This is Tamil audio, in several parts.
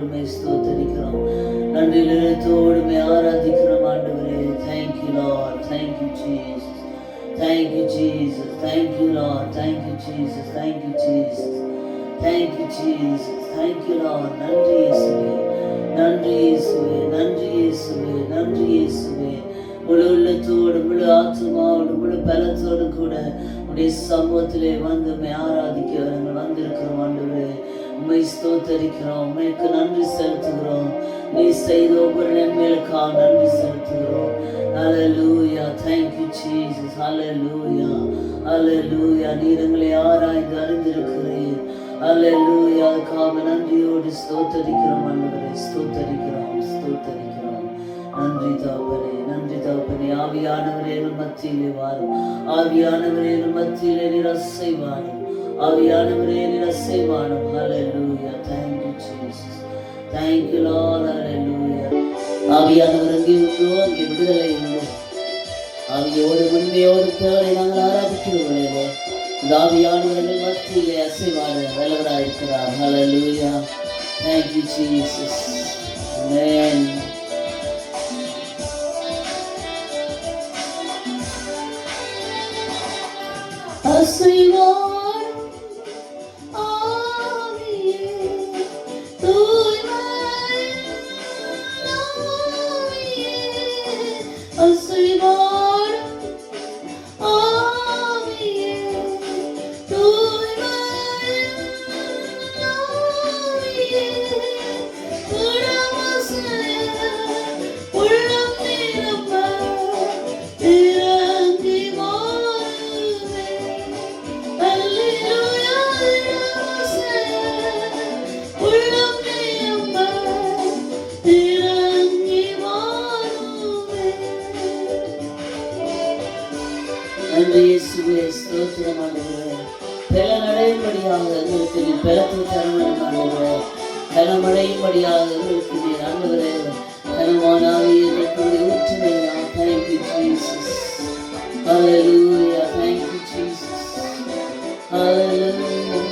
உள்ளத்தோடுமை ஸ்தோத்தரிக்கிறோம். நன்றி உள்ளத்தோடுமை ஆராதிக்கிறோம் ஆண்டவரே. Thank you Lord, thank you Jesus, thank you Jesus, thank you Lord, thank you Jesus, thank you Jesus, thank you Jesus, thank you Lord. நன்றி இயேசுவே, நன்றி இயேசுவே, நன்றி இயேசுவே, நன்றி இயேசுவே. முழு உள்ளத்தோடு முழு ஆத்மாவோடு முழு பலத்தோடு கூட உடைய சமூகத்திலே வந்து உம்மை ஆராதிக்க நாங்கள் வந்திருக்கிறோம் ஆண்டவரே. உம்மை ஸ்தோத்தரிக்கிறோம், உம்மைக்கு நன்றி செலுத்துகிறோம். நீ செய்த ஒவ்வொரு நன்மைகளுக்காக நன்றி செலுத்துகிறோம். ஹல்லேலூயா, thank you Jesus, ஹல்லேலூயா, ஹல்லேலூயா. நீர் எங்களை ஆராய்ந்து அறிந்திருக்கிறீர். ஹல்லேலூயா, அதுக்காக நன்றியோடு ஸ்தோத்தரிக்கிறோம் ஆண்டவரே, ஸ்தோத்தரிக்கிறோம், ஸ்தோத்தரிக்கிறோம். நன்றி தகப்பனே, நன்றி தகப்பனே. ஆவியானவரே எங்கள் மத்தியிலே வாரும், ஆவியானவரே எங்கள் மத்தியிலே நீர் அசைவாரும், ஆவியானவரே நீர் அசைவாரும். ஹல்லேலூயா, thank you Jesus, thank you Lord, ஹல்லேலூயா. ஆவியானவர் அங்கே உண்டோ அங்கே விடுதலை உண்டு. ஆவியோடு உண்மையோடு தேவரை நாங்கள் ஆராதிக்கிறோம். இந்த ஆவியானவர்கள் மத்தியிலே அசைவாட வல்லவராக இருக்கிறார். ஹல்லேலூயா, thank you Jesus, amen. அசைவாடும் ஆவியே, தூய்மையின் ஆவியே, அசைவாடும் ஆவியே, தூய்மையின் ஆவியே, குணமசைய உள்ளம் நிரம்ப இறங்கி வாருமே. அல்லேலூயா, உள்ளம் நிரம்ப இறங்கி வாருமே. நன்றி இயேசுவே, ஸ்தோத்திரம் ஆண்டவரே. பலனடையும்படியாக எங்களுக்கு நீர் பலத்தை தரணும் ஆண்டவரே. பலமடையும்படியாக எங்களுக்கு நீர் ஆண்டவரே கனமான ஆவியை எங்களுக்கு ஊற்றுமையா. Thank you Jesus, hallelujah, thank you Jesus, hallelujah.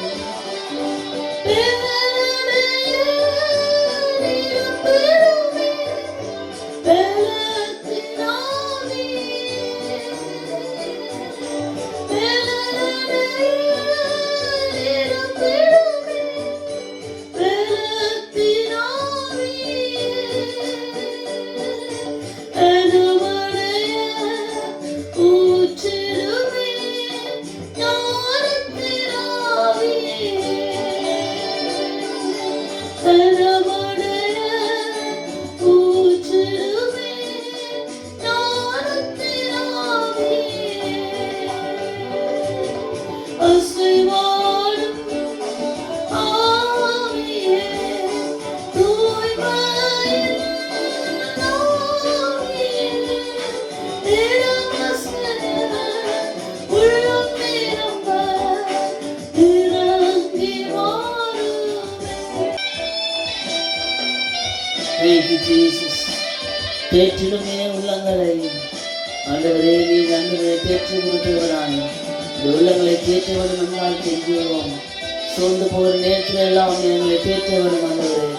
Thank you Jesus. தேற்றிடுமே உள்ளங்களை ஆண்டவரே, நீ ஆண்டவரை தேற்றி கொடுத்தவராய் இந்த உள்ளங்களை தேற்றவரும் நம்மால் தெரிஞ்சுவோம். சோர்ந்து போகிற நேரத்தில் எல்லாம் எங்களை தேற்றவரும் ஆண்டவரே.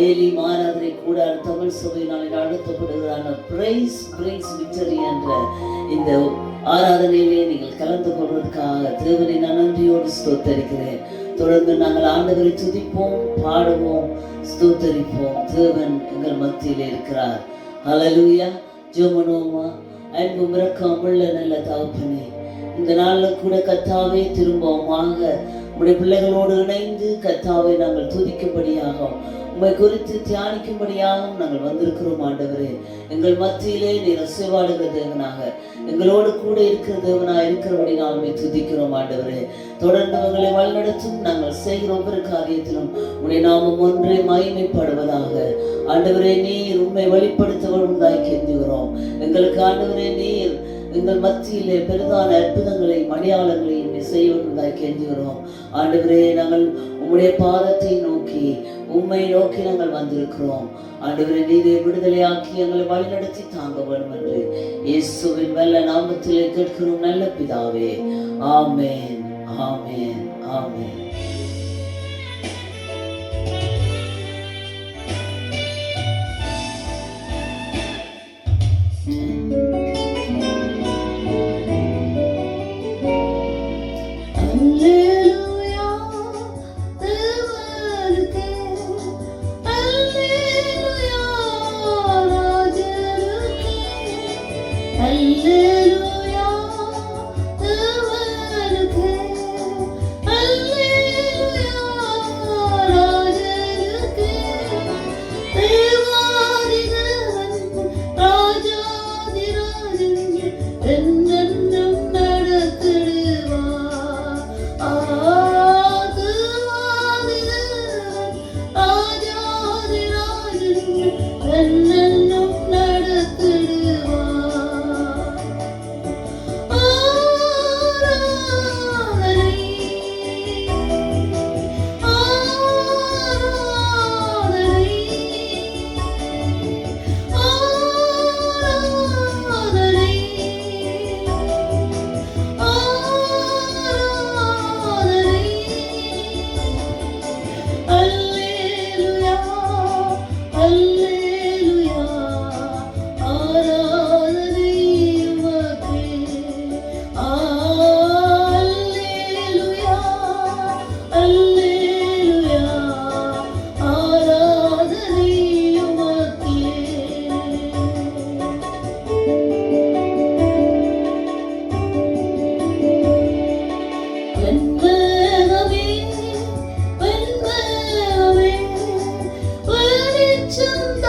ஏலி ஆராதனை கூட தமிழ் சபையினால் நடத்தப்படுகிறான பிரைஸ் பிரிங்ஸ் விக்டரி என்ற இந்த ஆராதனையிலே நீங்கள் கலந்து கொள்வதற்காக தேவனை நான் நன்றியோடு ஸ்தோத்தரிக்கிறேன். தொடர்ந்து நாங்கள் ஆண்டவரை துதிப்போம், பாடுவோம், ஸ்தோத்தரிப்போம். தேவன் எங்கள் மத்தியில் இருக்கிறார். ஹல்லேலூயா. ஜெபமனோமா. அன்பும் இரக்கமுள்ள நல்ல தகப்பனே, இந்த நாளில் கூட கர்த்தாவே திரும்பவுமாக உம்முடைய பிள்ளைகளோடு இணைந்து கர்த்தாவை நாங்கள் துதிக்கும்படியாக உம்மை குறித்து தியானிக்கும்படியாகவும் நாங்கள் வந்திருக்கிறோம். ஆண்டவரே, எங்கள் மத்தியிலே நீர் அசைவாடுகிற தேவனாக எங்களோடு கூட இருக்கிற தேவனாக இருக்கிறபடி நாங்கள் துதிக்கிறோம். ஆண்டவரே, தொடர்ந்து எங்களை வழிநடத்தும். நாங்கள் செய்கிற ஒவ்வொரு காரியத்திலும் உடைய நாமம் ஒன்றே மகிமைப்படுவதாக. ஆண்டவரே, நீர் உண்மை வெளிப்படுத்தவர்களாய் கெஞ்சுகிறோம். எங்களுக்கு ஆண்டவரே, நீர் எங்கள் மத்தியிலே பெரிதான அற்புதங்களையும் அடையாளங்களையும் செய்வதாய் கெஞ்சுகிறோம். ஆண்டவரே, நாங்கள் உம்முடைய பாதத்தை நோக்கி உம்மை நோக்கி நாங்கள் வந்திருக்கிறோம். ஆண்டவரே, நீரை விடுதலையாக்கி எங்களை வழிநடத்தி தாங்க வேண்டும் என்று இயேசுவின் வல்ல நாமத்திலே கேட்கிறோம் நல்ல பிதாவே. ஆமென், ஆமென், ஆமென். Welcome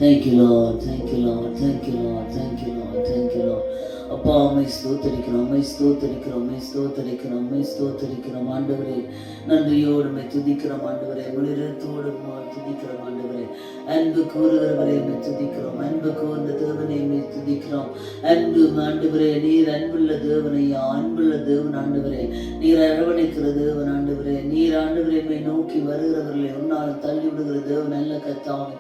Thank you, Lord. Thank you, Lord. Thank you, Lord. Thank you, Lord. Thank you, Lord. அப்பா அம்மை ஸ்தோத்தரிக்கிறோம், அம்மை ஸ்தோத்தரிக்கிறோம், அம்மை ஸ்தோத்தரிக்கிறோம், அம்மை ஸ்தோத்தரிக்கிறோம். ஆண்டவரே நன்றியோடு மை துதிக்கிறோம். ஆண்டவரே உளிரத்தோடு துதிக்கிறோம். ஆண்டவரே அன்பு கூறுகிறவரை மை துதிக்கிறோம். அன்பு கூர்ந்த தேவனை மை துதிக்கிறோம். அன்பு ஆண்டவரே நீர் அன்புள்ள தேவனையா, அன்புள்ள தேவன் ஆண்டவரே, நீர் அரவணைக்கிற தேவன் ஆண்டவரே, நீர் ஆண்டவரை மை நோக்கி வருகிறவர்களை உன்னால் தள்ளி விடுகிற தேவன் நல்ல கர்த்தாவே.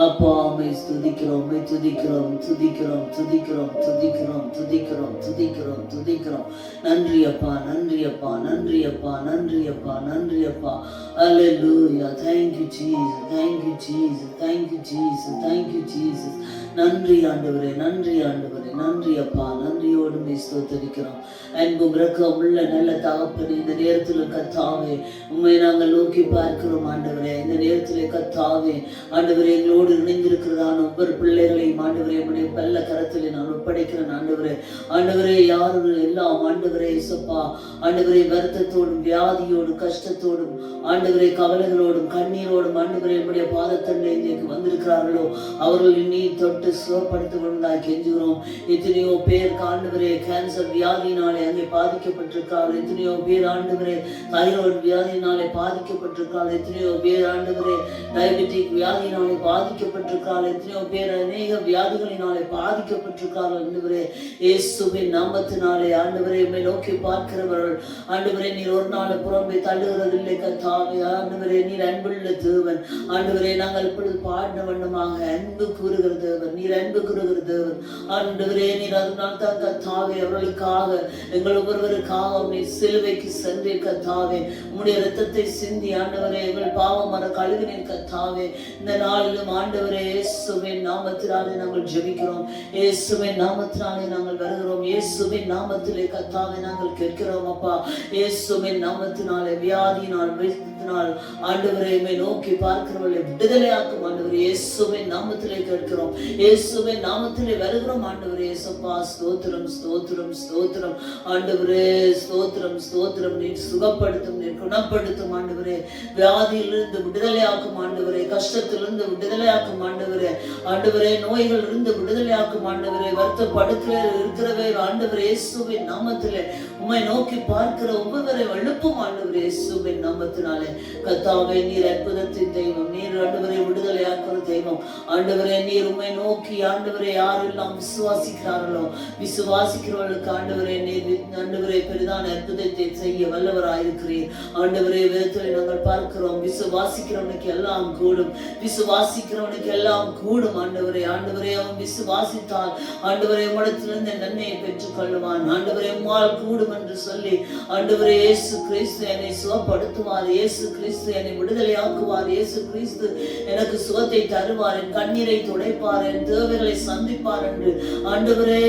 அப்பா அம்மை துதிக்கிறோம், மை துதிக்கிறோம், துதிக்கிறோம், துதிக்கிறோம், துதிக்கிறோம், துதிக்கிறோம், துதிக்கிறோம், துதிக்கிறோம். நன்றி அப்பா, நன்றி அப்பா, நன்றி அப்பா, நன்றி அப்பா, நன்றி அப்பா. Hallelujah. Thank you Jesus. Thank you Jesus. Thank you Jesus. Thank you Jesus. நன்றி ஆண்டவரே, நன்றி ஆண்டவரே, நன்றி அப்பா. நன்றியோடு மை ஸ்தோத்தரிக்கிறோம். அன்பும் இரக்கம் உள்ள நல்ல தகப்பனே, இந்த நேரத்தில் கர்த்தாவே உம்மை நாங்கள் நோக்கி பார்க்கிறோம். ஆண்டவரே இந்த நேரத்தில் கர்த்தாவே ஆண்டவரே எங்களோடு இணைந்திருக்கிறதான ஒவ்வொரு பிள்ளைகளையும் ஆண்டவரே உம்முடைய பல்ல கரத்தில் நான் ஒப்படைக்கிறேன். ஆண்டவரே ஆண்டவரே யாரு எல்லாம் ஆண்டவரே இயேசுப்பா ஆண்டவரே வருத்தத்தோடும் வியாதியோடும் கஷ்டத்தோடும் ஆண்டவரே கவலைகளோடும் கண்ணீரோடும் ஆண்டவரே உம்முடைய பாதத்தண்டைக்கு வந்திருக்கிறார்களோ அவர்கள் நீ தொட்டு சுகப்படுத்திக் கொண்டாய் கெஞ்சுகிறோம். எத்தனையோ பேர் ஆண்டவரே கேன்சர் வியாதியினாலே அங்கே பாதிக்கப்பட்டிருக்கிறார்கள். எத்தனையோ பேர் ஆண்டவரே தைராய்டு வியாதியினாலே பாதிக்கப்பட்டிருக்கிறார்கள். எத்தனையோ பேர் ஆண்டவரே டயபெட்டிக் வியாதியினாலே பாதிக்கப்பட்டிருக்கிறார்கள். எத்தனையோ பேர் அநேக வியாதிகளினாலே பாதிக்கப்பட்டிருக்கிறார்கள். ஆண்டவரே இயேசுவின் நாமத்தினாலே ஆண்டவரே உம்மை நோக்கி பார்க்கிறவர்கள் ஆண்டவரே நீர் ஒரு நாள் புறம்பே தள்ளுகிறதில்லை கர்த்தாவே. ஆண்டவரே நீர் அன்புள்ள தேவன். ஆண்டவரே நாங்கள் இப்பொழுது பாடின வண்ணமாக அன்பு கூறுகிற தேவன், நீர் அன்பு கூறுகிற தேவன். ஆண்டவரே நீர் அதனால் தான் கர்த்தாவே அவர்களுக்காக எங்கள் ஒவ்வொருவருக்காக நீர் சிலுவைக்கு சென்றே கர்த்தாவே உம்முடைய இரத்தத்தை சிந்தி ஆண்டவரே எங்கள் பாவம் மற கழுவினேன் கர்த்தாவே. இந்த நாளிலும் ஆண்டவரே இயேசுவின் நாமத்தினாலே நாங்கள் ஜெபிக்கிறோம். இயேசுவின் நாமத்தினாலே நாங்கள் வருகிறோம். இயேசுவின் நாமத்திலே கர்த்தாவே நாங்கள் கேட்கிறோம் அப்பா. இயேசுவின் நாமத்தினாலே வியாதியினால் ஆண்டவரே நோக்கி பார்க்கிறவர்களை விடுதலையாக்கும் ஆண்டவரே இயேசுவின் நாமத்திலே கேட்கிறோம். இயேசுவின் நாமத்திலே வருகிறோம் ஆண்டவரே. இயேசுப்பா ஸ்தோத்திரம் ஸ்தோத்திரம் ஸ்தோத்திரம் ஆண்டவரே. ஸ்தோத்திரம் ஸ்தோத்திரம். நீர் சுகப்படுத்தும், நீர் குணப்படுத்தும் ஆண்டவரே. வியாதியிலிருந்து விடுதலையாக்கும் ஆண்டவரே. கஷ்டத்திலிருந்து விடுதலையாக்கும் ஆண்டவரே. ஆண்டவரே நோய்கள் இருந்து விடுதலையாக்கும் ஆண்டவரே. வருத்த படுக்கையில் இருக்கிறவே ஆண்டவரே இயேசுவின் நாமத்திலே உம்மை நோக்கி பார்க்கிற ஒவ்வொருவரை எழுப்பும் ஆண்டவரே இயேசுவின் நாமத்தினாலே. கர்த்தாவே நீர் அற்புதத்தின் தெய்வம், நீர் ஆண்டவரை விடுதலையாக்குற தெய்வம் ஆண்டவரே. நீர் உம்மை நோக்கி ஆண்டவரை யாரெல்லாம் விசுவாசிக்கிறார்களோ விசுவாசிக்கிறவர்களுக்கு ஆண்டவரே நீர் ஆண்டவரை பெரிதான அற்புதத்தை செய்ய வல்லவராயிருக்கிறீர் ஆண்டவரே. வேதத்திலே நாங்கள் பார்க்கிறோம், விசுவாசிக்கிறவனுக்கு எல்லாம் கூடும், விசுவாசிக்கிறவனுக்கு எல்லாம் கூடும் ஆண்டவரே. ஆண்டவரே அவன் விசுவாசித்தால் ஆண்டவரே உம்மிடத்திலிருந்து நன்மையை பெற்றுக் கொள்ளுவான் ஆண்டவரே. உம்மால் கூடும் என்று சொல்லி ஆண்டவரே இயேசு கிறிஸ்து என்னை சுகப்படுத்துவார், இயேசு கிறிஸ்து என்னை விடுதலையாக்குவார், இயேசு கிறிஸ்து எனக்கு சுகத்தை தருவார், என் கண்ணீரை துடைப்பார், என் தேவைகளை சந்திப்பார் என்று ஆண்டவரே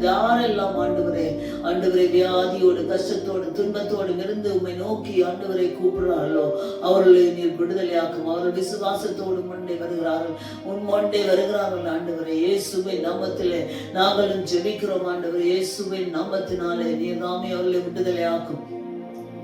யாரெல்லாம் ஆண்டவரே ஆண்டவரை வியாதியோடு கஷ்டத்தோடு துன்பத்தோடு இருந்து உம்மை நோக்கி ஆண்டவரை கூப்பிடுறார்களோ அவர்களை நீர் விடுதலையாக்கும். அவர்கள் விசுவாசத்தோடு முன்னே வருகிறார்கள், முன்மொண்டே வருகிறார்கள் ஆண்டவரே. இயேசுவின் நாமத்திலே நாங்களும் ஜெபிக்கிறோம் ஆண்டவரே. இயேசுவின் நாமத்தினாலே நீர் நாமே அவர்களை விடுதலையாக்கும்.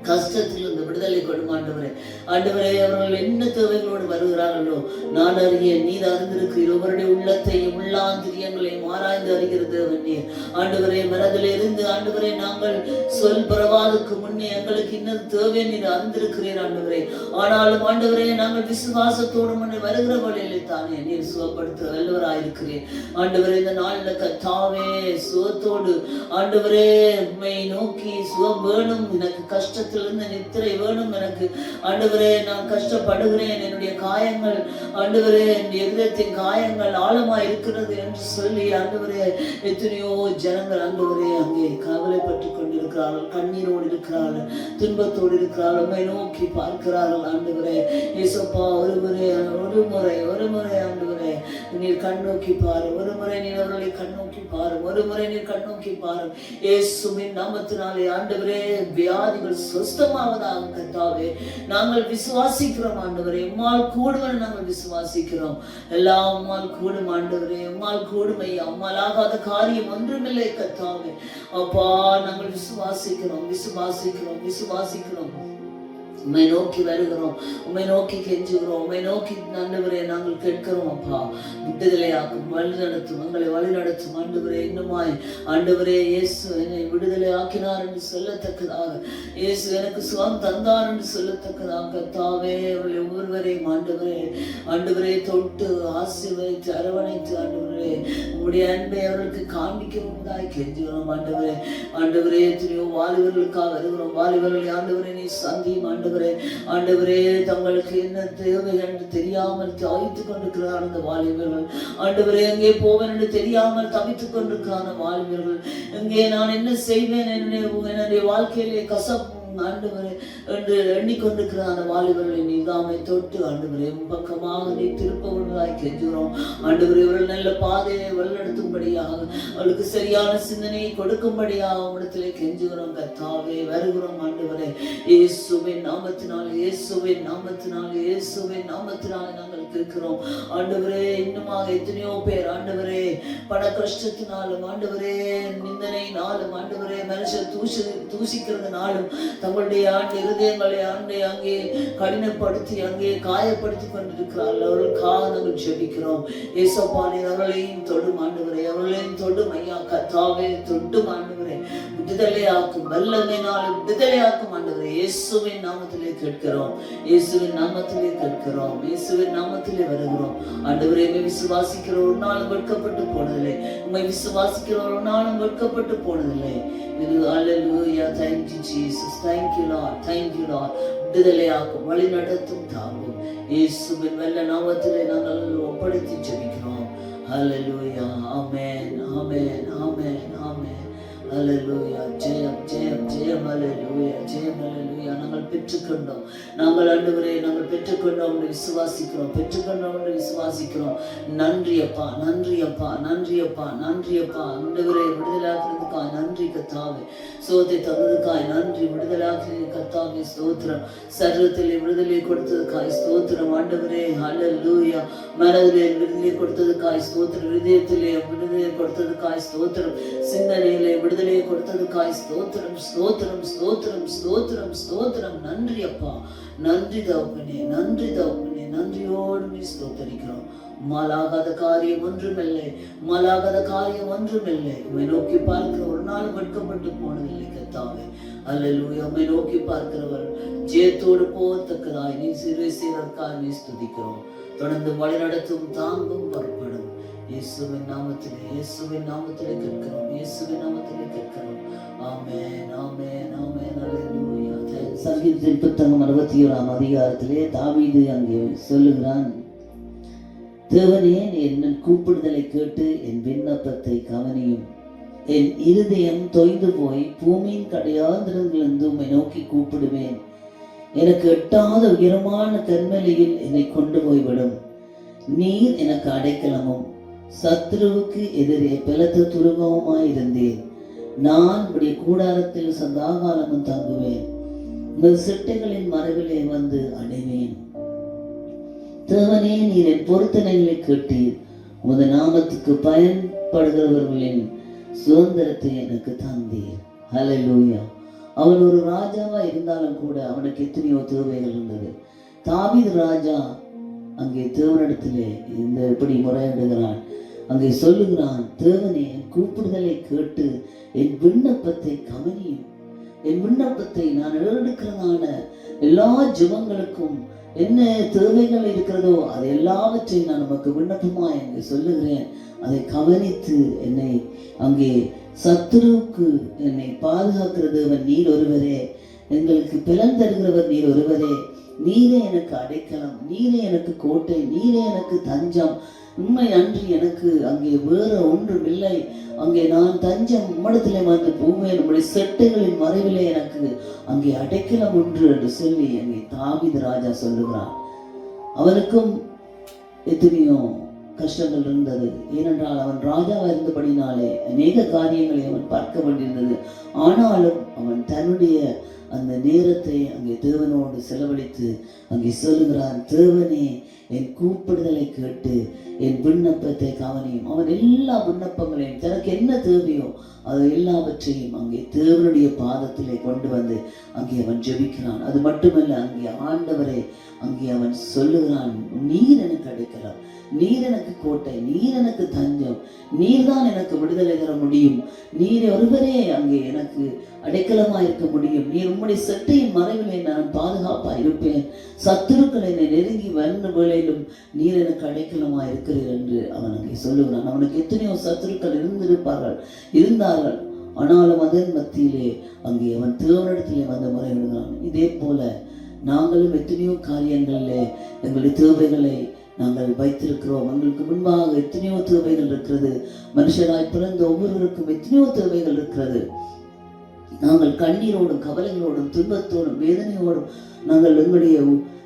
கஷ்டத்திலிருந்து விடுதலை கொடும் ஆண்டவரே. ஆண்டவரே அவர்கள் என்ன தேவைகளோடு வருகிறார்களோ நான் அறிய நீர் அறிந்திருக்கிறீர். ஒவ்வொருடைய உள்ளத்தையும் உள்ளாந்திரியங்களையும் ஆராய்ந்து அறிகிற தேவன் நீர் ஆண்டவரே. மனதில் இருந்து ஆண்டவரே நாங்கள் சொல் பரவாதுக்கு முன்னே எங்களுக்கு இன்னொரு தேவை நீர் அறிந்திருக்கிறீர் ஆண்டவரே. ஆனாலும் ஆண்டவரே நாங்கள் விசுவாசத்தோடு முன்னே வருகிற வழியிலே தானே நீர் சுகப்படுத்த வல்லவராயிருக்கிறேன் ஆண்டவரே. இந்த நாளில் கர்த்தாவே சுகத்தோடு ஆண்டவரே உம்மை நோக்கி சுகம் வேணும், எனக்கு கஷ்டத்தில் நித்திரை வேணும் எனக்கு ஆண்டவரே. நான் கஷ்டப்படுகிறேன், என்னுடைய காயங்கள் ஆண்டவரே என் இதயத்தின் காயங்கள் ஆழமா இருக்கிறது என்று சொல்லி ஆண்டவரே எத்தனையோ ஜனங்கள் ஆண்டவரே அங்கே கவலைப்பட்டு கொண்டிருக்கிறார்கள், கண்ணீரோடு இருக்கிறார்கள், துன்பத்தோடு இருக்கிறார்கள், உம்மை நோக்கி பார்க்கிறார்கள் ஆண்டவரே. இயேசுப்பா ஒரு முறை ஆண்டவரே நீர் கண்ணோக்கி பாரு, ஒரு முறை நீர் அவர்களை கண்ணோக்கி பாரு, ஒரு முறை நீர் கண்ணோக்கி பாரு. இயேசுவின் நாமத்தினாலே ஆண்டவரே வியாதிகள் சுஸ்தமாவதாக கர்த்தாவே நாங்கள் விசுவாசிக்கிறோம் ஆண்டவரே. உம்மால் கூடுவன் நாங்கள் விசுவாசிக்கிறோம், எல்லாம் உம்மால் கூடும் ஆண்டவரே. உம்மால் கூடும் ஐயா, உம்மால் ஆகாத காரியம் ஒன்றுமில்லை கர்த்தாவே. அப்பா நாங்கள் விசுவாசிக்கிறோம் விசுவாசிக்கிறோம் விசுவாசிக்கிறோம். உம்மை நோக்கி வருகிறோம், உம்மை நோக்கி கெஞ்சுகிறோம், உம்மை நோக்கி ஆண்டவரே நாங்கள் கேட்கிறோம் அப்பா. விடுதலையாக்கும், வழி நடத்தும், எங்களை வழி நடத்தும் ஆண்டவரே. இன்னுமாய் ஆண்டவரே இயேசு என்னை விடுதலை ஆக்கினார் என்று சொல்லத்தக்கதாக, இயேசு எனக்கு சுகம் தந்தார் என்று சொல்லத்தக்கதாக கர்த்தாவே அவர்களை ஒவ்வொருவரையும் ஆண்டவரே தொட்டு ஆசீர்வதித்து அரவணைத்து ஆண்டவரே உம்முடைய அன்பை அவர்களுக்கு காண்பிக்கிறதாய் கெஞ்சுகிறோம் ஆண்டவரே. ஆண்டவரே எத்தனையோ வாலிபர்களுக்காக வருகிறோம், வாலிபர்களை ஆண்டவரே நீ சந்தியும் ஆண்டவரே. ஆண்டவரே தங்களுக்கு என்ன தேவை என்று தெரியாமல் தவித்துக் கொண்டிருக்கிறார் அந்த வாலிபர்கள் ஆண்டவரே. எங்கே போவேன் என்று தெரியாமல் தவித்துக் கொண்டிருக்கிறான வாலிபர்கள், எங்கே நான் என்ன செய்வேன் என்னுடைய வாழ்க்கையிலே கசப்பு ஆண்டவரே என்று எண்ணிக்கொண்டிருக்கிற அந்த வாலிபர்களை நீதாமை தொட்டு ஆண்டவரே பக்கமாக நீ திருப்பவர்களாய் கெஞ்சுகிறோம் ஆண்டவரே. இவர்கள் நல்ல பாதையை வழிநடத்தும்படியாக, அவளுக்கு சரியான சிந்தனையை கொடுக்கும்படியாக உம்மிடத்திலே கெஞ்சுகிறோம் கர்த்தாவே. வருகிறோம் ஆண்டவரே இயேசுவின் நாமத்தினால், இயேசுவின் நாமத்தினால், இயேசுவின் நாமத்தினாலே நாங்கள் கேட்கிறோம் ஆண்டவரே. இன்னுமாக எத்தனையோ பேர் ஆண்டவரே பண கஷ்டத்தினாலும் ஆண்டவரே நிந்தனையினாலும் ஆண்டவரே மனுஷர் தூசிக்கிறதுனாலும் தங்களுடைய இருதயங்களை அங்கே கடினப்படுத்தி அங்கே காயப்படுத்தி கொண்டிருக்கிறார்கள். அவர்களுக்காக நாங்கள் ஜெபிக்கிறோம். ஏசப்பா நீர் அவர்களையும் தொடும் ஆண்டவரே, அவர்களையும் தொடும் ஐயா கர்த்தாவே, தொடும் ஆண்டவரே. விடுதலையாக்கும், வல்லமையினாலும் விடுதலையாக்கும் ஆண்டவரே. இயேசுவின் நாமத்திலே கேட்கிறோம், இயேசுவின் நாமத்திலே கேட்கிறோம், இயேசுவின் நாமத்திலே வருகிறோம் ஆண்டவரே. உம்மை விசுவாசிக்கிற ஒரு நாளும் வெட்கப்பட்டு போனதில்லை, உம்மை விசுவாசிக்கிற ஒரு நாளும் வெட்கப்பட்டு போனதில்லை. Hallelujah. Thank you Jesus. Thank you Lord. Thank you Lord. விடுதலையாக்கும், வழி நடத்தும் தாங்கும் இயேசுவின் வல்ல நாமத்திலே நாங்கள் ஒப்படைத்து ஜெபிக்கிறோம். Hallelujah. Amen. Amen. Amen. Amen. அல்லேலூயா. ஜெயம் ஜெயம் ஜெயம். அல்லேலூயா ஜெயம். அல்லேலூயா. நாங்கள் பெற்றுக்கொண்டோம். நாங்கள் ஆண்டவரே நாங்கள் பெற்றுக்கொண்டோம் என்று விசுவாசிக்கிறோம். பெற்றுக்கொண்டோம் என்று விசுவாசிக்கிறோம். நன்றி அப்பா, நன்றி அப்பா, நன்றி அப்பா, நன்றி அப்பா. ஆண்டவரே விடுதலாக்குறதுக்காய் நன்றி கர்த்தாவே. சோத்தை தந்ததுக்காய் நன்றி. விடுதலாக்குறது கர்த்தாவே ஸ்தோத்திரம். சரீரத்திலே விடுதலை கொடுத்ததுக்காய் ஸ்தோத்திரம் ஆண்டவரே. அல்லேலூயா. மனதிலே விடுதலை கொடுத்ததுக்காய் ஸ்தோத்திரம். இதயத்திலே விடுதலை கொடுத்ததுக்காய் ஸ்தோத்திரம். சிந்தனையிலே விடுதலை கொடுத்ததுக்காய் ஸ்தோத்திரம் ஸ்தோத்திரம் ஸ்தோத்திரம் ஸ்தோத்திரம் ஸ்தோத்திரம். நன்றி அப்பா, நன்றி தகப்பனே, நன்றி தகப்பனே. நன்றியோடு ஸ்தோத்தரிக்கிறோம். மாலாகாத காரியம் ஒன்றுமில்லை, மாலாகாத காரியம் ஒன்றுமில்லை. உம்மை நோக்கி பார்க்கிற ஒரு நாள் வெட்கப்பட்டு போனதில்லை கர்த்தாவே. அல்லேலூயா. உம்மை நோக்கி பார்க்கிறவர் ஜெயத்தோடு போகத்தக்கதாய் நீ சிறுவை செய்வதற்காக நீ ஸ்துதிக்கிறோம். தொடர்ந்து வழிநடத்தும் தாங்கும் பொறுப்படும் இயேசுவின் நாமத்திலே, இயேசுவின் நாமத்திலே கேட்கிறோம், இயேசுவின் நாமத்திலே கேட்கிறோம். ஆமென் ஆமென் ஆமென். அல்லேலூயா. சங்கீதத்தின் புத்தகம் 61ஆம் அதிகாரத்திலே தாவீது அங்கே சொல்லுகிறான், தேவனே என் கூப்பிடுதலை கேட்டு என் விண்ணப்பத்தை கவனியும். என் இருதயம் தொய்ந்து போய் பூமியின் கடையாந்திரங்களிலிருந்து உம்மை நோக்கி கூப்பிடுவேன். எனக்கு எட்டாத உயரமான கன்மலையில் என்னை கொண்டு போய்விடும். நீர் எனக்கு அடைக்கலமும் சத்ருவுக்கு எதிரே பலத்த துருகவுமாயிருந்தேன். நான் உடைய கூடாரத்தில் சதாகாலமும் தங்குவேன். உங்கள் சிட்டைகளின் மறைவிலே வந்து அடைவேன். தேவனே நீர் என் பொருத்தனைகளை கேட்டீர். உமது நாமத்துக்கு பயன்படுகிறவர்களின் சுதந்திரத்தை எனக்கு தந்தீர். ஹல்லேலூயா. அவன் ஒரு ராஜாவா இருந்தாலும் கூட அவனுக்கு எத்தனையோ தேவைகள் இருந்தது. தாவீது ராஜா அங்கே தேவனிடத்திலே இந்த எப்படி முறையிடுகிறான், அங்கே சொல்லுகிறான், தேவனே என் கூப்பிடுதலை கேட்டு என் விண்ணப்பத்தை கவனியும். என் விண்ணப்பத்தை நான் எடுக்கிறதான எல்லா ஜெபங்களுக்கும் என்ன தேவைகள் இருக்கிறதோ அது எல்லாவற்றையும் நான் நமக்கு விண்ணப்பமா என்று சொல்லுகிறேன். அதை கவனித்து என்னை அங்கே சத்துருவுக்கு என்னை பாதுகாக்கிறதவன் நீர் ஒருவரே. எங்களுக்கு பலன் தருகிறவர் நீர் ஒருவரே. நீரே எனக்கு அடைக்கலம், நீரே எனக்கு கோட்டை, நீரே எனக்கு தஞ்சம். உண்மை அன்றி எனக்கு அங்கே வேற ஒன்றும் இல்லை. அங்கே நான் தஞ்சம் உம்மிடத்திலே வந்து போவேன். உம்முடைய செட்டைகளின் மறைவிலே எனக்கு அங்கே அடைக்கலம் ஒன்று என்று சொல்லி அங்கே தாவீது ராஜா சொல்லுகிறான். அவனுக்கும் எத்தனையோ கஷ்டங்கள் இருந்தது. ஏனென்றால் அவன் ராஜாவாக இருந்தபடினாலே அநேக காரியங்களை அவன் பார்க்க வேண்டியிருந்தது. ஆனாலும் அவன் தன்னுடைய அந்த நேரத்தை அங்கே தேவனோடு செலவழித்து அங்கே சொல்லுகிறான், தேவனே என் கூப்பிடுதலை கேட்டு என் விண்ணப்பத்தை கவனியும். அவன் எல்லா விண்ணப்பங்களையும் தனக்கு என்ன தேவையோ அது எல்லாவற்றையும் அங்கே தேவனுடைய பாதத்திலே கொண்டு வந்து அங்கே அவன் ஜெபிக்கிறான். அது மட்டுமல்ல, அங்கே ஆண்டவரை அங்கே அவன் சொல்லுகிறான், நீர் எனக்கு அடைக்கலம், நீர் எனக்கு கோட்டை, நீர் எனக்கு தஞ்சம், நீர் தான் எனக்கு விடுதலை தர முடியும், நீர் ஒருவரே அங்கே எனக்கு அடைக்கலமா இருக்க முடியும், நீர் உம்முடைய செட்டையின் மறைவிலே நான் பாதுகாப்பா இருப்பேன், சத்துருக்கள் என்னை நெருங்கி வந்த வேளையிலும் நீர் எனக்கு அடைக்கலமா இருக்கிறீர் என்று அவன் அங்கே சொல்லுகிறான். அவனுக்கு எத்தனையோ சத்துருக்கள் இருந்தார்கள். ஆனாலும் அதன் மத்தியிலே அங்கே அவன் தேவனிடத்திலே வந்து முறையிடுகிறான். இதே போல நாங்களும் எத்தனையோ காரியங்களிலே எங்களுடைய தேவைகளை நாங்கள் வைத்திருக்கிறோம். எங்களுக்கு முன்பாக எத்தனையோ தேவைகள் இருக்கிறது. மனுஷராய் பிறந்த ஒவ்வொருவருக்கும் எத்தனையோ தேவைகள் இருக்கிறது. நாங்கள் கண்ணீரோடும் கவலைகளோடும் துன்பத்தோடும் வேதனையோடும் நாங்கள்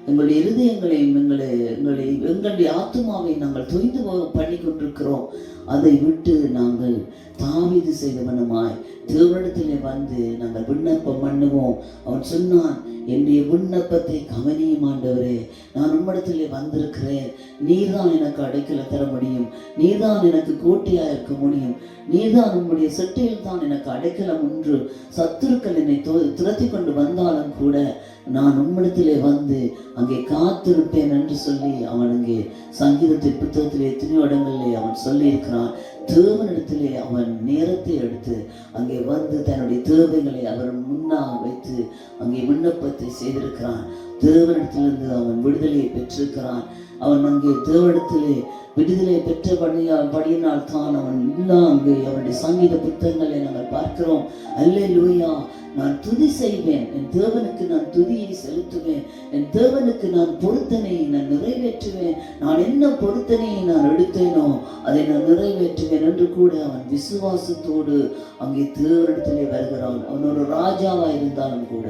எங்களுடைய இருதயங்களையும் எங்களுடைய ஆத்துமாவை நாங்கள் தொய்ந்து பண்ணி கொண்டிருக்கிறோம். அதை விட்டு நாங்கள் தாவீது செய்தவனமாய் தேவனிடத்திலே வந்து நாங்கள் விண்ணப்பம் பண்ணுவோம். அவன் சொன்னான், என்னுடைய விண்ணப்பத்தை கவனியும் ஆண்டவரே, நான் உம்மிடத்திலே வந்திருக்கிறேன், நீர்தான் எனக்கு அடைக்கலம் தர முடியும், நீர்தான் எனக்கு கோட்டையா இருக்க முடியும், நீர்தான் உம்முடைய செட்டையில் தான் எனக்கு அடைக்கலம் ஒன்று. சத்துருக்கள் என்னை துரத்தி கொண்டு வந்தாலும் கூட நான் உம்மிடத்திலே வந்து அங்கே காத்திருப்பேன் என்று சொல்லி அவன் அங்கே சங்கீதத்தின் புத்தகத்திலே எத்தனையோ இடங்களிலே அவன் சொல்லி இருக்கிறான். தேவனிடத்திலே அவன் நேரத்தை எடுத்து அங்கே வந்து தன்னுடைய தேவைகளை அவர் முன்னாக வைத்து அங்கே விண்ணப்பத்தை செய்திருக்கிறான். தேவனிடத்திலிருந்து அவன் விடுதலையை பெற்றிருக்கிறான். அவன் அங்கே தேவனிடத்திலே விடுதலை பெற்றபடியினால் தான் அவன் அங்கே அவனுடைய சங்கீத புத்தகங்களை நாங்கள் பார்க்கிறோம். அல்லேலூயா, நான் துதி செய்வேன், என் தேவனுக்கு நான் துதியை செலுத்துவேன், என் தேவனுக்கு நான் பொருத்தனையை நான் நிறைவேற்ற நிறைவேற்றுவேன், நான் என்ன பொருத்தனையை நான் எடுத்தேனோ அதை நான் நிறைவேற்றுவேன் என்று கூட அவன் விசுவாசத்தோடு அங்கே தேவனிடத்திலே வருகிறான். அவன் ஒரு ராஜாவா இருந்தாலும் கூட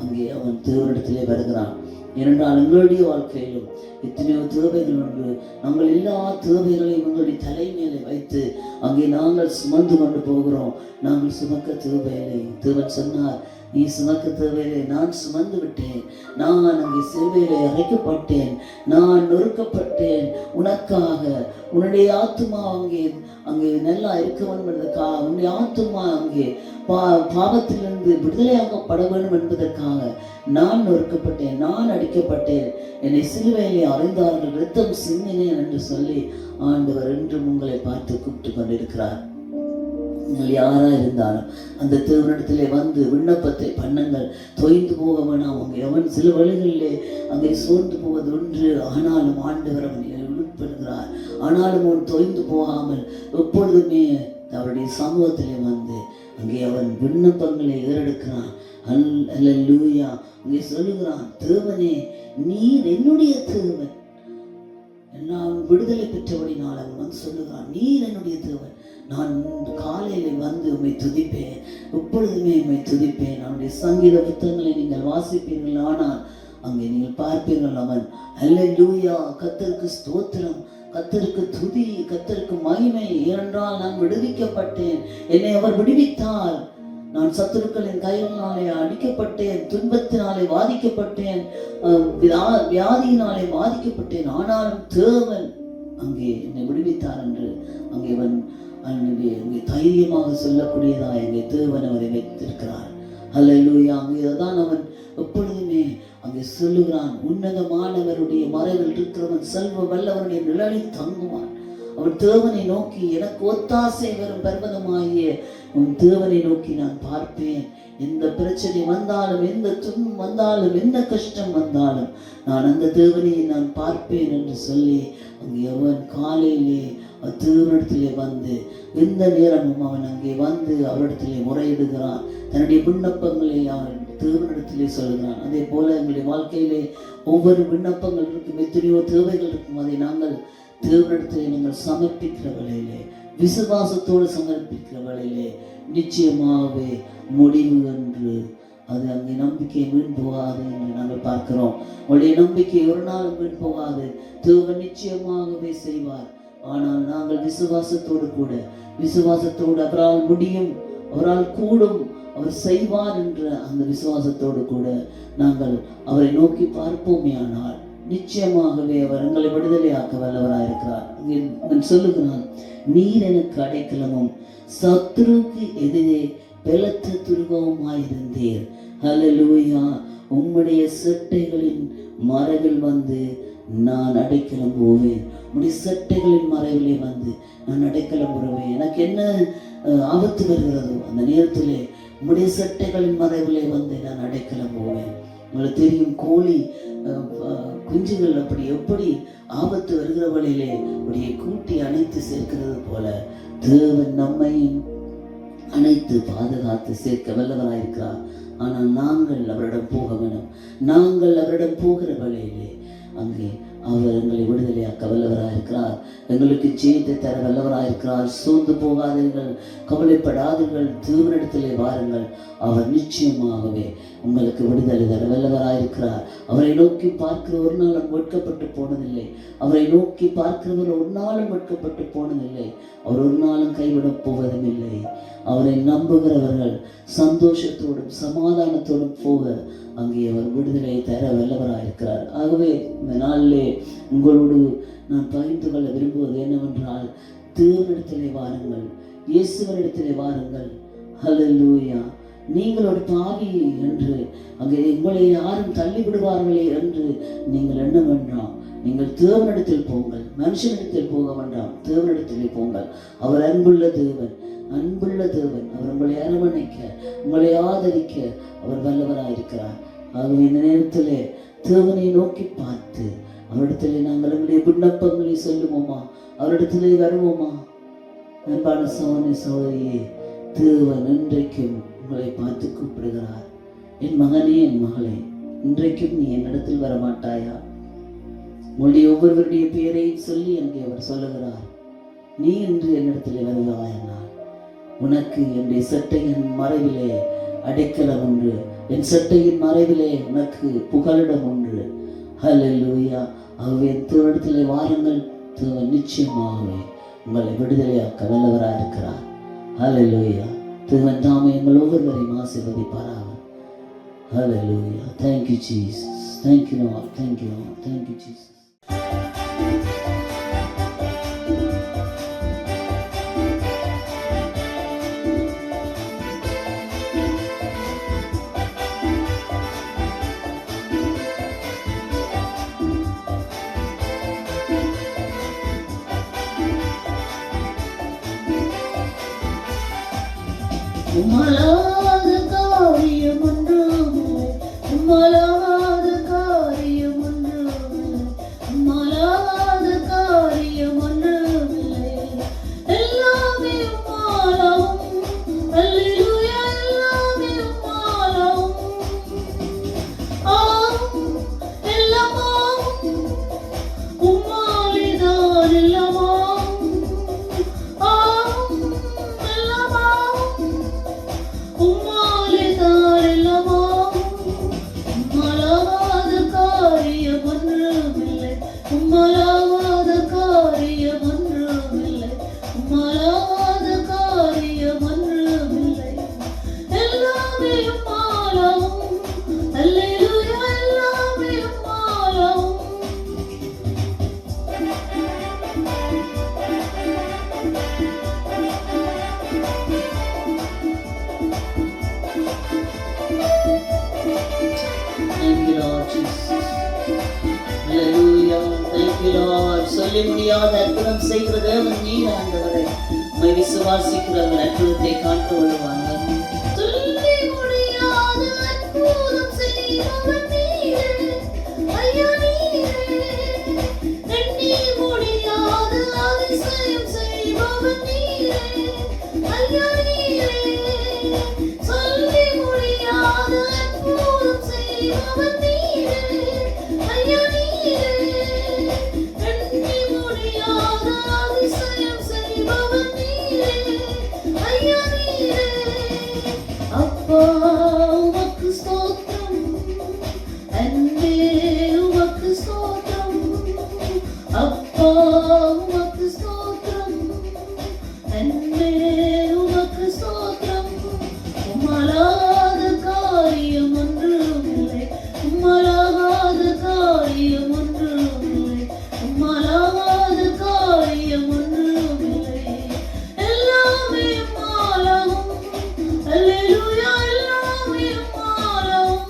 அங்கே அவன் தேவனிடத்திலே வருகிறான். ஏனென்றால் எங்களுடைய வாழ்க்கையிலும் எத்தனையோ தேவைகள் உண்டு. நாங்கள் எல்லா தேவைகளையும் எங்களுடைய தலைமையிலே வைத்து அங்கே நாங்கள் சுமந்து கொண்டு போகிறோம். நாங்கள் சுமக்க தேவையில்லை. தேவன் சொன்னார், நீ சுமக்க தேவையில்லை, நான் சுமந்து விட்டேன். நான் அங்கே சிலுவையிலே அறைக்கப்பட்டேன், நான் நொறுக்கப்பட்டேன் உனக்காக. உன்னுடைய ஆத்துமா அங்கே அங்கே நல்லா இருக்க வேண்டும் என்பதற்காக, உன்னுடைய ஆத்துமா அங்கே பாவத்திலிருந்து விடுதலையாக்கப்பட வேண்டும் என்பதற்காக நான் நொறுக்கப்பட்டேன், நான் அடிக்கப்பட்டேன், என்னை சிலுவையிலே அறைந்தார்கள், இரத்தம் சிந்தினேன் என்று சொல்லி ஆண்டவர் என்றும் உங்களை பார்த்து கூப்பிட்டு கொண்டிருக்கிறார். நீங்கள் யாரா இருந்தாலும் அந்த தேவனிடத்திலே வந்து விண்ணப்பத்தை பண்ணுங்கள். தொய்ந்து போக வேணாம். அவங்க எவன் சில வழிகளிலே அங்கே சோர்ந்து போவது ஒன்று, ஆனாலும் ஆண்டவர் அவனை எழுப்புகிறார். ஆனாலும் அவன் தொய்ந்து போகாமல் எப்பொழுதுமே அவருடைய சமூகத்திலே வந்து அங்கே அவன் விண்ணப்பங்களை ஏறெடுக்கிறான். அல்லேலூயா. அங்கே சொல்லுகிறான், தேவனே நீர் என்னுடைய தேவன். எல்லாம் விடுதலை பெற்றபடினால் அவன் வந்து சொல்லுகிறான், நீர் என்னுடைய தேவன். நான் காலையில வந்து உம்மை துதிப்பேன், எப்பொழுதுமே உம்மை துதிப்பேன். அவனுடைய சங்கீத புத்தகங்களை நீங்கள் வாசிப்பீர்கள், ஆனால் அங்கே நீங்கள் பார்ப்பீர்கள் அவன் அல்லேலூயா, கர்த்தருக்கு ஸ்தோத்திரம், கர்த்தருக்கு துதி, கர்த்தருக்கு மகிமை. ஏனென்றால் நான் விடுவிக்கப்பட்டேன், என்னை அவர் விடுவித்தார். நான் சத்துருக்களின் கைகளினாலே அடிக்கப்பட்டேன், துன்பத்தினாலே வாதிக்கப்பட்டேன், வியாதியினாலே பாதிக்கப்பட்டேன், ஆனாலும் தேவன் அங்கே என்னை விடுவித்தார் என்று அங்கே அவன் அங்கே தைரியமாக சொல்லக்கூடியதா எங்கே தேவன் அவரை வைத்திருக்கிறார். அல்லேலூயா. அங்கே தான் அவன் எப்பொழுதுமே அங்கே சொல்லுகிறான், உன்னதமானவருடைய மறைவில் இருக்கிறவன் செல்வ வல்லவருடைய நிழலில் தங்குவான். அவன் தேவனை நோக்கி, எனக்கு ஒத்தாசை வரும் பர்வதமாகிய உன் தேவனை நோக்கி நான் பார்ப்பேன். எந்த பிரச்சனை வந்தாலும், எந்த துன்பம் வந்தாலும், எந்த கஷ்டம் வந்தாலும் நான் அந்த தேவனை நான் பார்ப்பேன் என்று சொல்லி அங்கே அவன் காலையிலே தேவனிடத்திலே வந்து எந்த நேரமும் அவன் அங்கே வந்து அவரிடத்திலே முறையிடுகிறான். தன்னுடைய விண்ணப்பங்களை அவன் தேவனிடத்திலே சொல்கிறான். அதே போல எங்களுடைய வாழ்க்கையிலே ஒவ்வொரு விண்ணப்பங்கள் இருக்கும், எத்தனையோ தேவைகள் இருக்கும். அதை நாங்கள் தேவனிடத்திலே நீங்கள் சமர்ப்பிக்கிற வேளையிலே, விசுவாசத்தோடு சமர்ப்பிக்கிற வேளையிலே நிச்சயமாகவே முடிவு என்று அது அங்கே நம்பிக்கை வீண் போகாது என்று நாங்கள் பார்க்கிறோம். உங்களுடைய நம்பிக்கை ஒரு நாள் வீண் போகாது. தேவன் நிச்சயமாகவே செய்வார். ஆனால் நாங்கள் விசுவாசத்தோடு கூட, விசுவாசத்தோடு அவரால் முடியும், அவரால் கூடும், அவர் செய்வார் என்ற அந்த விசுவாசத்தோடு கூட நாங்கள் அவரை நோக்கி பார்ப்போமே, ஆனால் நிச்சயமாகவே அவர் எங்களை விடுதலையாக்க வல்லவராயிருக்கிறார். சொல்லுகிறான், நீர் எனக்கு அடைக்கலமும் சத்துருக்கு எதிரே பலத்த துருகவுமாயிருந்தீர். அல்லேலூயா. உம்முடைய செட்டைகளின் மறைவில் வந்து நான் அடைக்கலம் போவேன். உடைய செட்டைகளின் மறைவிலே வந்து நான் அடைக்கலம் போவேன். எனக்கு என்ன ஆபத்து வருகிறதோ அந்த நேரத்திலே உம்முடைய செட்டைகளின் மறைவிலே வந்து நான் அடைக்கலம் போவேன். உங்களுக்கு தெரியும், கோழி குஞ்சுகள் அப்படி எப்படி ஆபத்து வருகிற வழியிலே உடைய கூட்டி அணைத்து சேர்க்கிறது போல தேவன் நம்மையும் அனைத்து பாதுகாத்து சேர்க்க வல்லவராயிருக்கிறார். ஆனால் நாங்கள் அவரிடம் போக வேண்டும். நாங்கள் அவரிடம் போகிற வழியிலே அங்கே அவர் எங்களை விடுதலையாக்க வல்லவராயிருக்கிறார். எங்களுக்கு ஜெயத்தை தர வல்லவராயிருக்கிறார். சோர்ந்து போகாதீர்கள், கவலைப்படாதீர்கள், தேவனிடத்திலே வாருங்கள். அவர் நிச்சயமாகவே உங்களுக்கு விடுதலை தர வல்லவராயிருக்கிறார். அவரை நோக்கி பார்க்கிற ஒரு நாளும் வெட்கப்பட்டு போனதில்லை. அவரை நோக்கி பார்க்கிறவர் ஒரு நாளும் வெட்கப்பட்டு போனதில்லை. அவர் ஒரு நாளும் கைவிடப் போவதும் இல்லை. அவரை நம்புகிறவர்கள் சந்தோஷத்தோடும் சமாதானத்தோடும் போக அங்கே அவர் விடுதலையை தர வல்லவராயிருக்கிறார். ஆகவே இந்த நாளிலே உங்களோடு நான் பகிர்ந்து கொள்ள விரும்புவது என்னவென்றால், தேவனிடத்திலே வாருங்கள், இயேசுவனிடத்திலே வாருங்கள். அல்லேலூயா. நீங்கள் ஒரு பாவி என்று அங்கே உங்களை யாரும் தள்ளிவிடுவார்களே என்று நீங்கள் எண்ண வேண்டாம். நீங்கள் தேவனிடத்தில் போங்கள், மனுஷனிடத்தில் போக வேண்டாம், தேவனிடத்திலே போங்கள். அவர் அன்புள்ள தேவன், அன்புள்ள தேவன். அவர் உங்களை அரவணைக்க, உங்களை ஆதரிக்க அவர் வல்லவராயிருக்கிறார். ஆகவே இந்த நேரத்திலே தேவனை நோக்கி பார்த்து அவரிடத்திலே நாங்கள் எங்களுடைய விண்ணப்பங்களை சொல்லுவோமா, அவரிடத்திலே வருவோமா? அன்பான சகோதரனே, சகோதரியே, தேவன் இன்றைக்கும் உங்களை பார்த்து கூப்பிடுகிறார். என் மகனே, என் மகளே, இன்றைக்கும் நீ என்னிடத்தில் வரமாட்டாயா? உங்களுடைய ஒவ்வொருவருடைய பெயரையும் சொல்லி எனக்கு அவர் சொல்லுகிறார், நீ இன்று என்னிடத்தில் வருவாய் என்றால் உனக்கு என்னுடைய சட்டையின் மறைவிலே அடைக்கலம் உண்டு, என் சட்டையின் மறைவிலே உனக்கு புகலிடம் உண்டு. ஹல்லேலூயா. ஆகவே தேவனிடத்திலே வாருங்கள், தேவன் நிச்சயமாகவே உங்களை விடுதலையாக்க வல்லவராக இருக்கிறார். ஹல்லேலூயா. தேவன் தாமே எங்கள் ஒவ்வொருவரையும் ஆசீர்வதிப்பாராக. ஹல்லேலூயா. Thank you Jesus. Thank you Lord. Thank you Lord. Thank you Jesus. உம்மலாத காரியம் ஒன்றுமில்லை, உம்மலாத காரியம் ஒன்றுமில்லை, உம்மலாத காரியம் ஒன்றுமில்லை. எல்லாமே உம்மாலாகும். அல்லேலூயா. எல்லாமே உம்மாலாகும். ஆகும் எல்லாமாகும். உம்மாலேதான் எல்லாமாகும். ஆகும் எல்லாமாகும். உம்மாலேதான் எல்லாமாகும். உம்மலாத காரியம் ஒன்றுமில்லை, உம்மலாத காரியம் ஒன்றுமில்லை, உம்மலாத காரியம் ஒன்றுமில்லை. எல்லாமே உம்மாலாகும். அல்லேலூயா. எல்லாமே உம்மாலாகும். Thank you Lord Jesus. Hallelujah. Thank you Lord. சொல்லி முடியாத அற்புதம் செய்கிற தேவன் நீர் ஆண்டவரே. உம்மை விசுவாசிக்கிறவர்கள் அற்புதத்தை காட்டு வருவாங்க. சொல்லி முடியாத அற்புதம் செய்கிறவன் நீரே. ஐயா நீரே. எண்ணி முடியாத அதிசயம் செய்பவன் நீரே. ஐயா நீரே. சொல்லி முடியாத அற்புதம் செய்பவன் நீரே. ஐயா நீரே. எண்ணி முடியாத அதிசயம் செய்பவன் நீரே. ஐயா நீரே. அப்பா உமக்கு ஸ்தோத்திரம், அன்பே உமக்கு ஸ்தோத்திரம். அப்பா உமக்கு ஸ்தோத்திரம், அன்பே உமக்கு ஸ்தோத்திரம். உம்மலாத காரியம் ஒன்றுமில்லை, உம்மலாத காரியம் ஒன்றுமில்லை, உம்மலாத காரியம் ஒன்றுமில்லை. எல்லாமே உம்மாலாகும். அல்லேலூயா. எல்லாமே உம்மாலாகும்.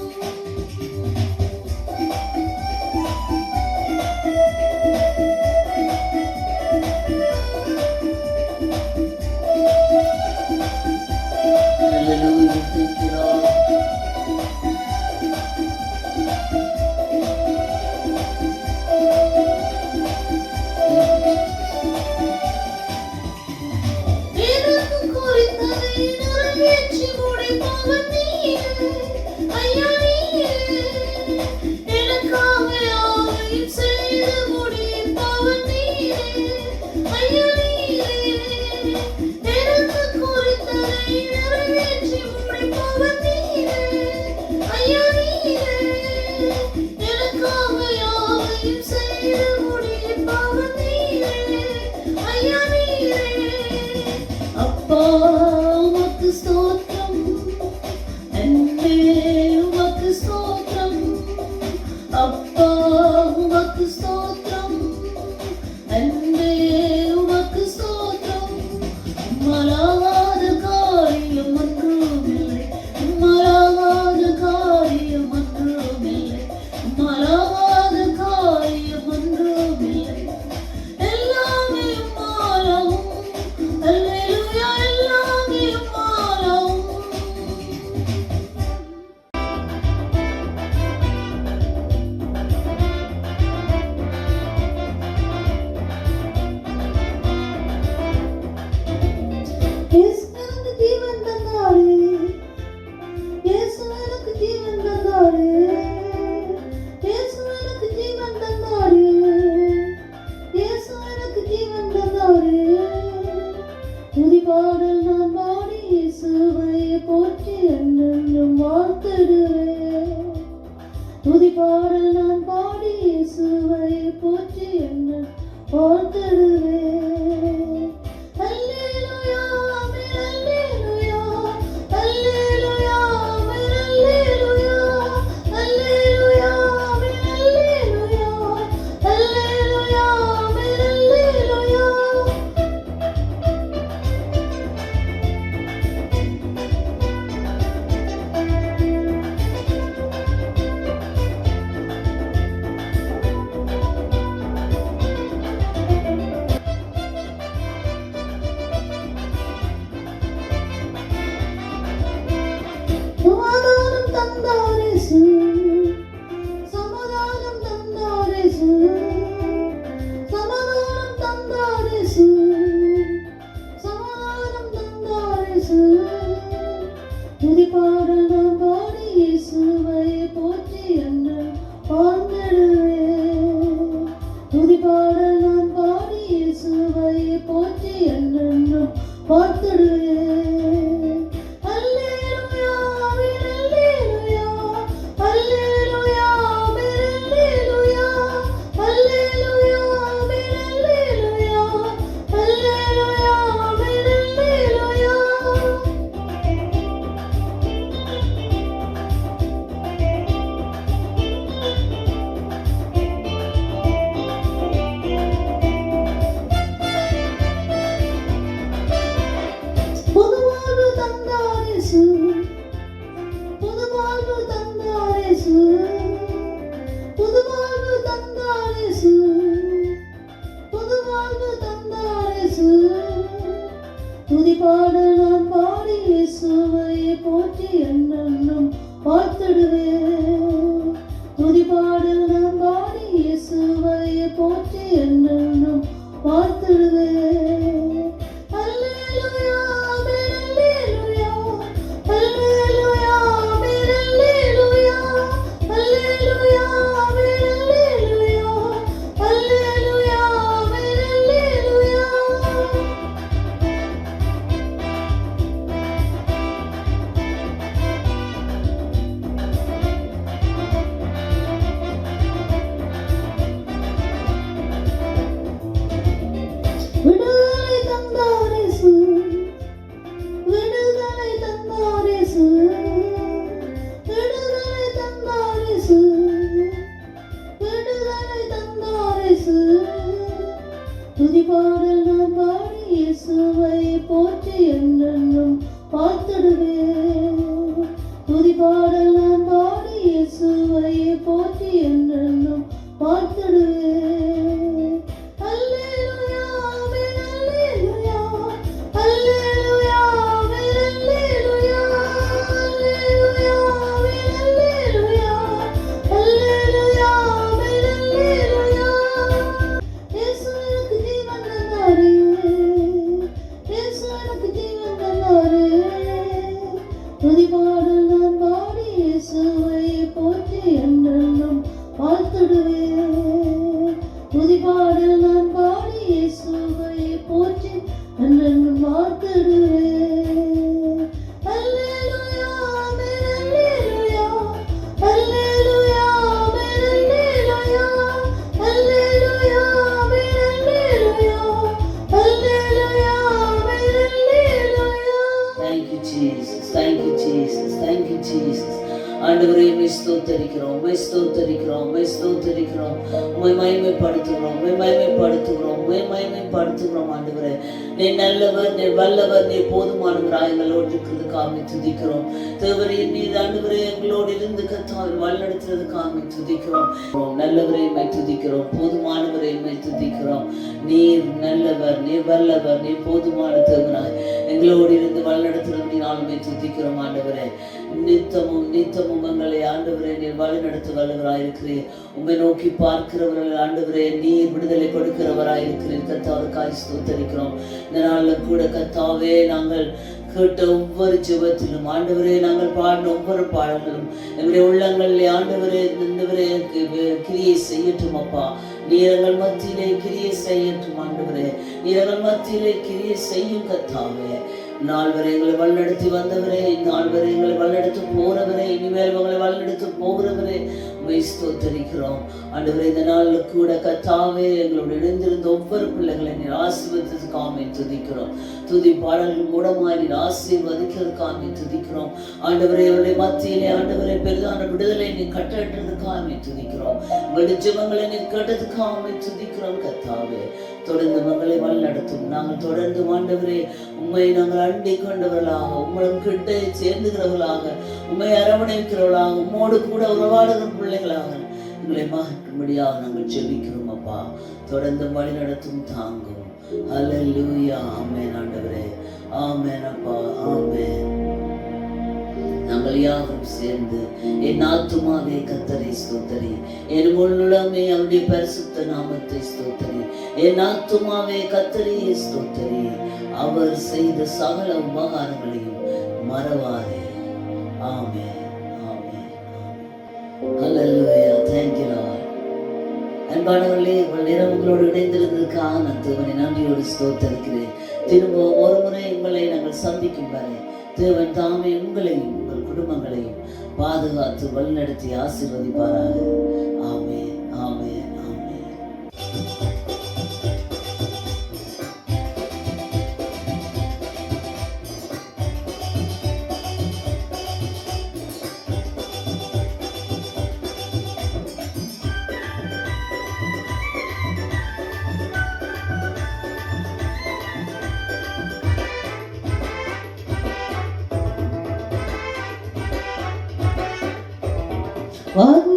பார்த்திடுவேன். அல்லேலூயா அல்லேலூயா அல்லேலூயா அல்லேலூயா அல்லேலூயா அல்லேலூயா அல்லேலூயா அல்லேலூயா. புதுவாழ்வு தந்தார் இயேசு, புதுவாழ்வு தந்தார் இயேசு, புதுவாழ்வு தந்தார் இயேசு, புதுவாழ்வு தந்தார் இயேசு. துதிபாடல் நான் பாடி இயேசுவை போற்றி என்னென்னும் பார்த்திடுவேன். துதிபாடல் நான் பாடி இயேசுவை போற்றி என்னென்னும் பார்த்திடுவேன். அல்லேலூயா அல்லேலூயா அல்லேலூயா அல்லேலூயா அல்லேலூயா அல்லேலூயா அல்லேலூயா அல்லேலூயா. விடுதலை தந்தார் இயேசு, விடுதலை தந்தார் இயேசு, விடுதலை தந்தார் இயேசு, விடுதலை தந்தார் இயேசு. துதிபாடல் நான் பாடி இயேசுவை போற்றி என்னென்னும் பார்த்திடுவேன். துதிபாடல் நான் பாடி இயேசுவை போற்றி என்னென்னும் பார்த்திடுவேன். அல்லேலூயா அல்லேலூயா அல்லேலூயா அல்லேலூயா அல்லேலூயா அல்லேலூயா அல்லேலூயா அல்லேலூயா. இயேசு எனக்கு ஜீவன் தந்தாரே, இயேசு எனக்கு ஜீவன் தந்தாரே. துதிபாடல் நான் பாடி இயேசுவை போற்றி என்னென்னும் வாழ்த்திடுவேன். துதிபாடல் நான் பாடி இயேசுவை போற்றி என்னென்னும் வாழ்த்திடுவேன். அல்லேலூயா அல்லேலூயா அல்லேலூயா அல்லேலூயா அல்லேலூயா அல்லேலூயா அல்லேலூயா அல்லேலூயா. Thank you Jesus, thank you Jesus, thank you Jesus. ஆண்டவரே உம்மை ஸ்தோத்தரிக்கிறோம், உம்மை ஸ்தோத்தரிக்கிறோம், உம்மை ஸ்தோத்தரிக்கிறோம், உம்மை மகிமைப்படுத்துகிறோம், உம்மை மகிமைப்படுத்துகிறோம், உம்மை மகிமைப்படுத்துகிறோம். ஆண்டவரே நீ நல்லவர், நீ வல்லவர், நீ போதுமானவராய் எங்களோடு இருக்கிறதுக்காக துதிக்கிறோம். தேவரே நீர் ஆண்டவரே எங்களோடு இருந்து கர்த்தாவை வழிநடத்துறதுக்காக துதிக்கிறோம். நல்லவரை உம்மை துதிக்கிறோம், போதுமானவரை உம்மை துதிக்கிறோம். நீர் நல்லவர், நீ வல்லவர், நீ போதுமான தேவனாய் எங்களோடு இருந்து வழிநடத்துறதுனால உம்மை துதிக்கிறோம். ஆண்டவரே நித்தமும் நித்தமும் எங்களை ஆண்டவரே நீர் வழிநடத்த வல்லவராயிருக்கிறீர். உம்மை நோக்கி பார்க்கிறவர்கள் ஆண்டவரே நீர் விடுதலை கொடுக்கிறவராயிருக்கிறீர். கர்த்தாவுக்காய் ஸ்தோத்தரிக்கிறோம். இந்த நாளில் கூட கர்த்தாவே நாங்கள் கேட்ட ஒவ்வொரு ஜெபத்திலும் ஆண்டவரே நாங்கள் பாடின ஒவ்வொரு பாடல்களும் எங்களுடைய உள்ளங்களில் ஆண்டவரே இந்தவரே கிரியை செய்யட்டும். அப்பா நீரங்கள் மத்தியிலே கிரியை செய்யட்டும். ஆண்டவரே நீரங்கள் மத்தியிலே கிரியை செய்யும் கர்த்தாவே. நாள் வரை எங்களை வழிநடத்தி வந்தவரே, இந்நாள் வரை எங்களை வழிநடத்தி போறவரே, இனிமேல் எங்களை வழிநடத்தி போகிறவரே உம்மை ஸ்தோத்தரிக்கிறோம். ஆண்டவரே இந்த நாளில் கூட கர்த்தாவே எங்களோடு இணைந்திருந்த ஒவ்வொரு பிள்ளைகளை நீர் ஆசீர்வதிக்கிறதுக்காக துதிக்கிறோம். துதி பாடல்கள் மூலமாய் நீர் ஆசீர்வதிக்கிறதுக்காக துதிக்கிறோம். ஆண்டவரே அவருடைய மத்தியிலே ஆண்டவரே பெரிதான விடுதலை நீ கட்டளை துதிக்கிறோம். வெளிச்சமங்களை நீ கேட்டதுக்காக துதிக்கிறோம். கர்த்தாவே தொடர்ந்து மக்களை வழிநடத்தும். நாங்கள் தொடர்ந்து ஆண்டவரே உம்மை நாங்கள் அண்டி கொண்டவர்களாக, உம்முடன் கிட்ட சேர்ந்துகிறவர்களாக, உம்மை அரவணைக்கிறவர்களாக, உம்மோடு கூட உறவாடுகிற பிள்ளைகளாக எங்களை மாற்றும்படியாக நாங்கள் ஜெபிக்கிறோம். அப்பா தொடர்ந்து வழி நடத்தும், தாங்கும். ஹல்லேலூயா. ஆமென் ஆண்டவரே, ஆமென் அப்பா, ஆமென். நாங்கள் யாரும் சேர்ந்து என் ஆத்துமாவே கர்த்தரை ஸ்தோத்தரி, என் உள்ளமே அவருடைய பரிசுத்த நாமத்தை ஸ்தோத்தரி, என் ஆத்துமாவே கர்த்தரை ஸ்தோத்தரி, அவர் செய்த சகல உபகாரங்களையும் மறவாதே. ஆமென், ஆமென், ஆமென். ஹல்லேலூயா. Thank you Lord. அன்பானவர்களே, இவ்வளவு நேரம் உங்களோடு இணைந்திருந்ததுக்காக நான் தேவனை நன்றியோடு ஸ்தோத்தரிக்கிறேன். திரும்பவும் ஒரு முறை உங்களை நாங்கள் சந்திக்கும் வரை தேவன் தாமே உங்களையும் உங்கள் குடும்பங்களையும் பாதுகாத்து வழிநடத்தி ஆசீர்வதிப்பாராக. ஆமென், ஆமென், ஆமென். One